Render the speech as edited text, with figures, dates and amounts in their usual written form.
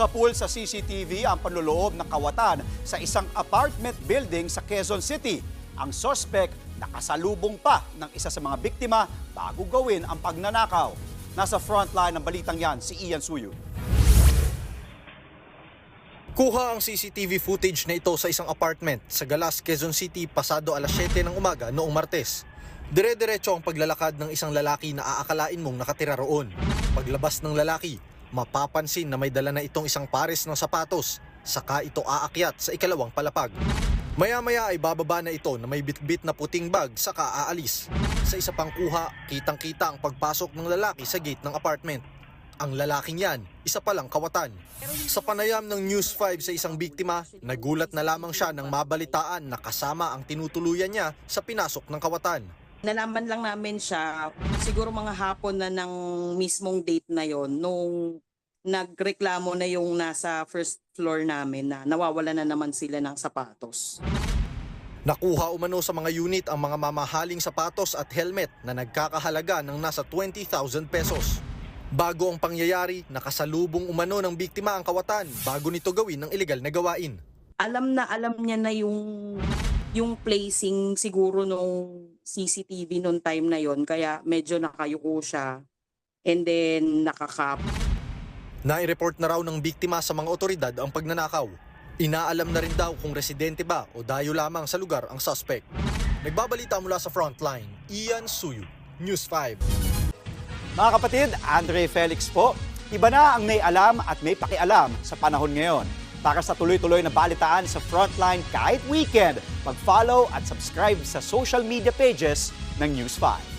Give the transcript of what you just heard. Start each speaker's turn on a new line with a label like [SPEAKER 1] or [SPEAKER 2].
[SPEAKER 1] Sa pool sa CCTV ang panloloob ng kawatan sa isang apartment building sa Quezon City. Ang sospek nakasalubong pa ng isa sa mga biktima bago gawin ang pagnanakaw. Nasa frontline ng balitang yan si Ian Suyu.
[SPEAKER 2] Kuha ang CCTV footage na ito sa isang apartment sa Galas, Quezon City pasado alas 7 ng umaga noong Martes. Dire-diretso ang paglalakad ng isang lalaki na aakalain mong nakatira roon. Paglabas ng lalaki, mapapansin na may dala na itong isang pares ng sapatos, saka ito aakyat sa ikalawang palapag. Maya-maya ay bababa na ito na may bitbit na puting bag saka aalis. Sa isa pang kuha, kitang-kita ang pagpasok ng lalaki sa gate ng apartment. Ang lalaking yan, isa palang kawatan. Sa panayam ng News 5 sa isang biktima, nagulat na lamang siya nang mabalitaan na kasama ang tinutuluyan niya sa pinasok ng kawatan.
[SPEAKER 3] Nalaman lang namin siya siguro mga hapon na ng mismong date na yon nung nagreklamo na yung nasa first floor namin na nawawala na naman sila ng sapatos.
[SPEAKER 2] Nakuha umano sa mga unit ang mga mamahaling sapatos at helmet na nagkakahalaga ng nasa 20,000 pesos. Bago ang pangyayari, nakasalubong umano ng biktima ang kawatan bago nito gawin ng illegal na gawain.
[SPEAKER 3] Alam niya na yung placing siguro nung CCTV nung time na yon kaya medyo nakayuko siya and then nakakap.
[SPEAKER 2] Nai-report na raw ng biktima sa mga otoridad ang pagnanakaw. Inaalam na rin daw kung residente ba o dayo lamang sa lugar ang suspect. Nagbabalita mula sa frontline, Ian Suyu, News 5.
[SPEAKER 1] Mga kapatid, Andre Felix po. Iba na ang may alam at may pakialam sa panahon ngayon. Para sa tuloy-tuloy na balitaan sa Frontline kahit weekend, mag-follow at subscribe sa social media pages ng News 5.